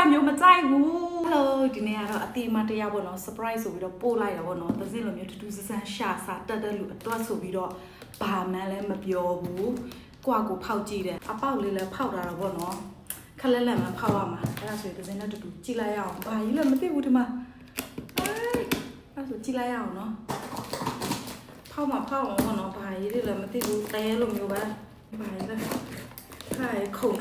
surprise မျိုးမကြိုက်ဘူး Hello ဒီနေ့ကတော့အတီးမတရားပေါ့နော် surprise ဆိုပြီးတော့ပို့လိုက်တာပေါ့နော်သစင်းလိုမျိုးတူတူဆန်းရှာစာတက်တဲ့လူအတွက်ဆိုပြီးတော့ဘာမှန်းလည်းမပြောဘူးကိုကိုဖောက်ကြည့်တယ်အပေါက်လေးလည်းဖောက်တာတော့ပေါ့နော်ခက်လက်လက်မှဖောက်ရမှာအဲ့ဒါဆိုရင်သစင်းနဲ့တူတူကြည့်လိုက်ရအောင်ဘာကြီးလည်းမသိဘူးဒီမှာအဲ့ဆိုကြည့်လိုက်ရအောင်နော်ဖောက်မှာဖောက်အောင်ပေါ့နော်ဘာကြီးလည်းမသိဘူးတဲလိုမျိုးပဲဘာကြီးလဲခိုင်ခုန်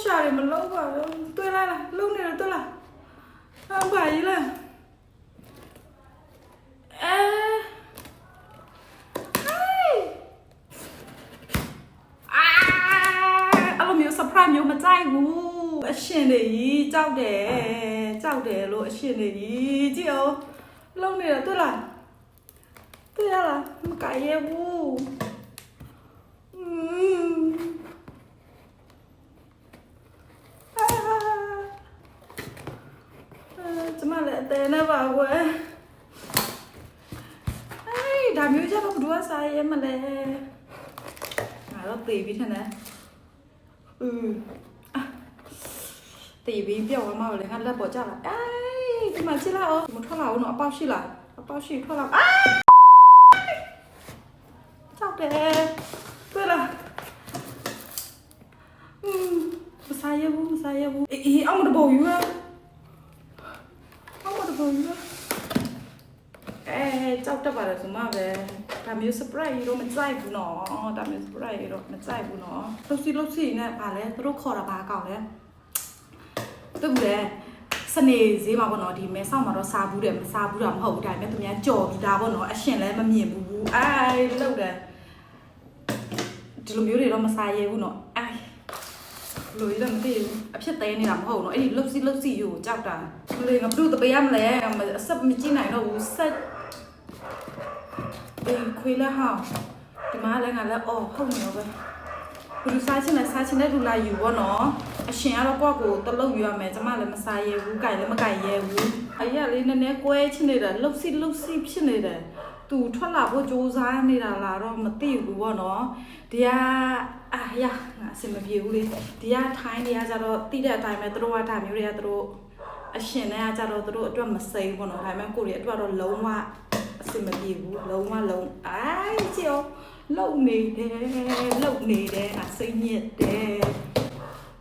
ရှာတယ်မလုံးပါဘူးတွေ့လိုက်လားလုံးနေတော့တွေ့လားဟာဘာကြီးလဲအဲ့လိုမျိုး surprise မျိုးမကြိုက်ဘူးအရှင်တွေကြီးကြောက်တယ်လို့အရှင်တွေကြီးကြည့်အောင်လုံးနေတော့တွေ့လားတွေ့ရလားမကြိုက်ရဘူးကျမလည်းအသေးနဲ့ပါကွယ်ဒါမျိုးကြတော့ဘယ်သူကစားရဲမလဲငါတော့တေးပြီးထင်တယ်တေးပြီးပြောင်းသွားမှလည်းငါလက်ပေါ်ကြလာဒီမှာကြည့်လိုက်အောင်မထွက်လာဘူးနော်အပေါက်ရှိလားအပေါက်ရှိထွက်လာကြောက်တယ်တွေ့လားမစားရဘူးအေးအောင်မတဘောယူရကြောက်တတ်ပါတယ်ဆိုမှပဲဒါမျိုး surprise တော့မကြိုက်ဘူးနော်ဒါမျိုး surprise တော့မကြိုက်ဘူးနော်လို့စီနဲ့ဗာလဲသူတို့ခေါ်တာဘာကောက်လဲတူတယ်စနေဈေးမှာပေါ့နော်ဒီမဲဆောက်မှာတော့စားဘူးတယ်မစားဘူးတာမဟုတ်ဘူးဒါပေမဲ့သူများကြော်ပြီးသားပေါ့နော်အရှင်လည်းမမြင်ဘူးလောက်တယ်ဒီလိုမျိုးတွေတော့မစားရဘူးနော်လူကြီးလည်းမသိဘူးအဖြစ်သေးနေတာမဟုတ်နော်အဲ့ဒီလှုပ်စီယူကြောက်တာလူငါဘလို့တပေးရမလဲအဆက်မကြည့်နိုင်တော့ဘူးဆက်ခွေးလာဟောင်းဒီမှာလည်းငါလည်းအော်ဟုတ်နေတော့ပဲဘူးစားချင်တဲ့လူလာယူပေါ့နော်အရှင်ကတော့ကိုယ့်ကိုတလုံးယူရမယ်ကျမလည်းမစားရဘူးကြိုက်လည်းမကြိုက်ရဘူးအဲ့ရလေးနည်းနည်းကွဲချင်နေတာလှုပ်စီဖြစ်နေတယ်သူထွက်လာဖို့ကြိုးစားနေတာလားတော့မသိဘူးပေါ့နော်ဒီကငါအဆင်မပြေဘူးလေဒီကထိုင်းတွေကကြတော့တိတဲ့အတိုင်းပဲသူတို့ကဒါမျိုးတွေကသူတို့အရှင်တွေကကြတော့သူတို့အတွက်မစိမ့်ဘူးပေါ့နော်ဒါပေမဲ့ကိုယ့်တွေအတွက်တော့လုံးဝအဆင်မပြေဘူးလုံးဝကြည့်အောင်လုံနေတယ်ငါစိတ်ညစ်တယ်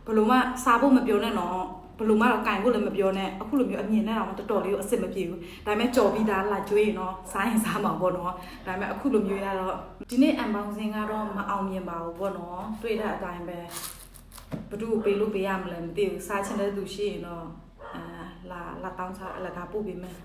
ဘလို့မှစားဖို့မပြောနဲ့နော်ဘလို့မှတော့ကင်ဖို့လည်းမပြောနဲ့အခုလိုမျိုးအမြင်နဲ့တော့တော်တော်လေးကိုအဆင်မပြေဘူးဒါပေမဲ့ကြော်ပြီးသားလာကျွေးရင်တော့စားရင်စားမှာပေါ့နော်ဒါပေမဲ့အခုလိုမျိုးရတော့ဒီနေ့ unboxing ကတော့မအောင်မြင်ပါဘူးပေါ့နော်တွေ့တဲ့အတိုင်းပဲဘယ်သူပေးလို့ပေးရမလဲမသိဘူးစားချင်တဲ့သူရှိရင်တော့လာတောင်းစားအလကားပို့ပေးမယ်